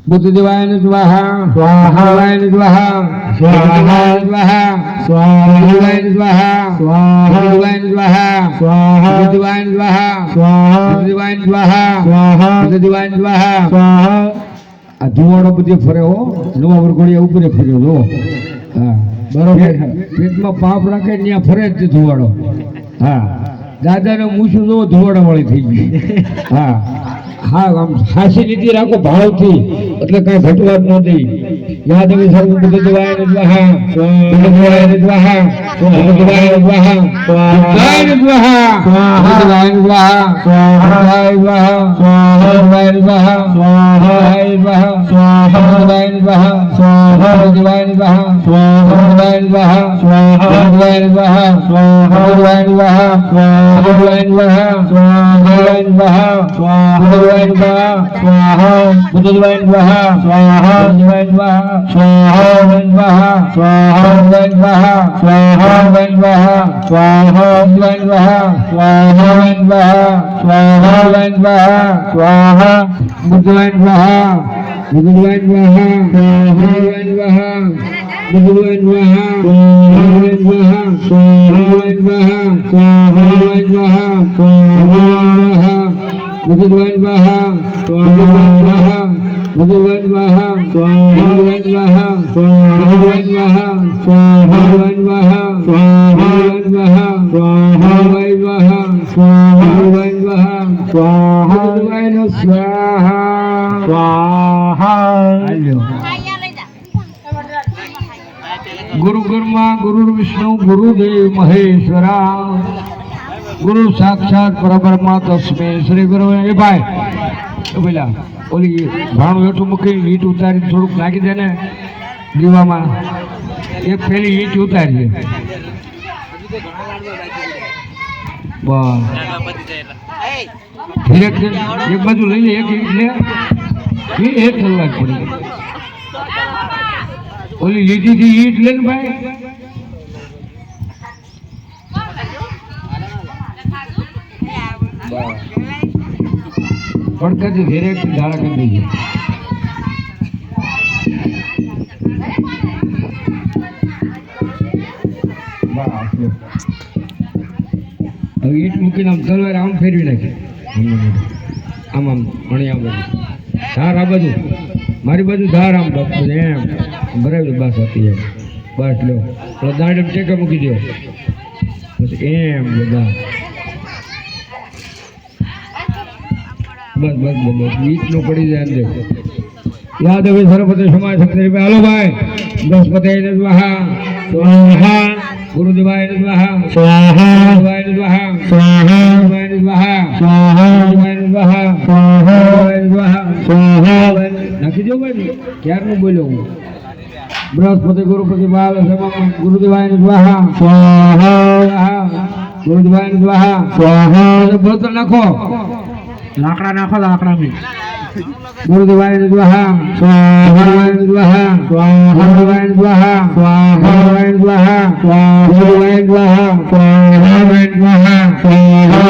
बुद्धदेवाय स्वाहा स्वाहाय स्वाहा स्वाहाय स्वाहा स्वाहाय स्वाहा स्वाहाय स्वाहा स्वाहाय स्वाहा स्वाहाय स्वाहा स्वाहाय स्वाहा स्वाहा आ धुवाड़ो बधे फरे हो नवा वरगोड़िया ऊपरे फर्यो जो हां बरोबर पेटमां पाप राखे न्या फरे ज धुवाड़ो हां दादाने मूछो जो धुवाड़ा वाળી થઈ ગઈ हां हाँ हम हासी नीति राखो भाव थी એટલે કઈ ઘટવાત ન દઈ યાદ આવી સર્વ બુદ્ધદેવાય નમઃ બુદ્ધદેવાય નમઃ બુદ્ધદેવાય નમઃ બુદ્ધદેવાય નમઃ બુદ્ધદેવાય નમઃ સ્વાહાય સ્વાહા સ્વાહાય સ્વાહા સ્વાહાય સ્વાહા સ્વાહાય સ્વાહા સ્વાહાય સ્વાહા સ્વાહાય સ્વાહા સ્વાહાય સ્વાહા સ્વાહાય સ્વાહા સ્વાહાય સ્વાહા સ્વાહાય સ્વાહા સ્વાહાય स्वाहा बुद्धदेवाय स्वाहा स्वाहा बुद्धदेवाय स्वाहा स्वाहा स्वाहा स्वाहा स्वाहा स्वाहा स्वाहा स्वाहा स्वाहा स्वाहा स्वाहा बुद्धदेवाय स्वाहा बुद्धदेवाय स्वाहा स्वाहा बुद्धदेवाय स्वाहा स्वाहा स्वाहा स्वाहा बुद्धदेवाय स्वाहा स्वाहा बुद्धदेवाय स्वाहा बुद्धदेवाय स्वाहा बुद्धदेवाय स्वाहा बुद्धदेवाय स्वाहा बुद्धदेवाय स्वाहा बुद्धदेवाय स्वाहा बुद्धदेवाय स्वाहा स्वाहा बुद्धदेवाय स्वाहा स्वाहा गुरु ब्रह्मा गुरु विष्णु गुरुदेव महेश्वरा गुरु साक्षात परब्रह्मा तस्मै श्री गुरु ए भाई बोला ओली भाणो हेठो मूकी ईट उतारी थोड़ुंक नाखी दे ने दीवामां एक पेली ईट उतारी बस धीरे एक बाजू लई ले एक ईट ले ये एक कलाक पड़ी ओली लीधी थी ईट ले ने भाई पड़कर धीरे झाड़ा कर दीजिए ईट मूकी तलवार आम फेरवी नाखी आम आम अणी आ बाजू धार आ बाजू मारी बाजू धार आम एम बराबर बस होती है बस लो दाड़े टेका मूकी दो बस एम बस बस बस बस बीच नो पड़ी जाए देखो याद है सरस्वती समाज शक्ति पे हेलो भाई बृहस्पति स्वाहा स्वाहा गुरुदेवाय स्वाहा स्वाहा गुरुदेवाय स्वाहा स्वाहा गुरुदेवाय स्वाहा स्वाहा गुरुदेवाय स्वाहा स्वाहा स्वाहा स्वाहा नाखी दो भाई क्यार नु बोलो बृहस्पति गुरुपति बाल समा गुरुदेवाय स्वाहा स्वाहा गुरुदेवाय स्वाहा स्वाहा बोल नाखो लाकड़ा नाखो लाकड़ा में गुरुदेवाय स्वाहा स्वाहा स्वाहा स्वाहा स्वाहा स्वाहा स्वाहा गुरुदेवाय स्वाहा स्वाहा स्वाहा स्वाहा स्वाहा स्वाहा स्वाहा स्वाहा स्वाहा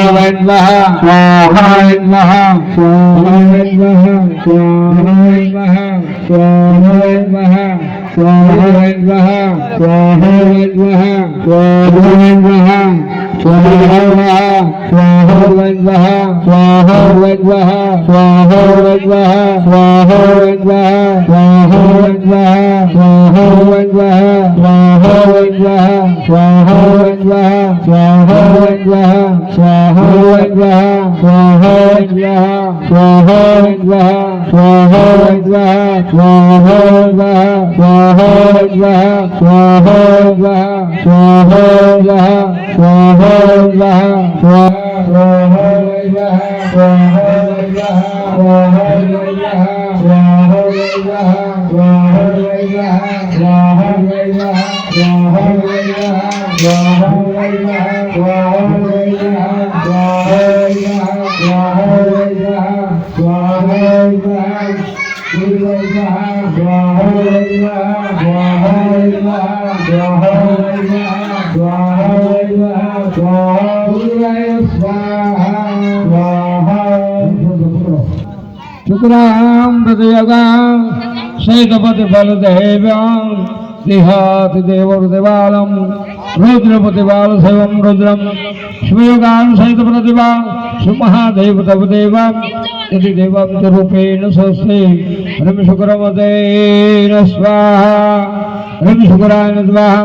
स्वाहा स्वाहा स्वाहा स्वाहा स्वाहा શુક્રામ પ્રતિયોગામ સૈતપતિ બલદેવ્યામ દેહાતિ દેવદેવાલમ रुद्रपतिबाल शैवं रुद्रम शिवयोगान सहित प्रतिभा सुमहादेव तव देवम यदि देवम च रूपेण स्वस्ति रम शुक्रमते स्वाहा रम शुक्राय स्वाहा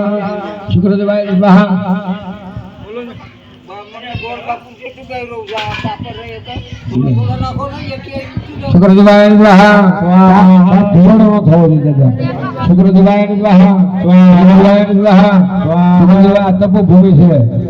शुक्रदेवाय स्वाहा शुक्रदेवाय स्वाहा शुक्रदेवाय स्वाहा शुक्रदेवाय स्वाहा शुक्रदेवाय तपोभूमि છે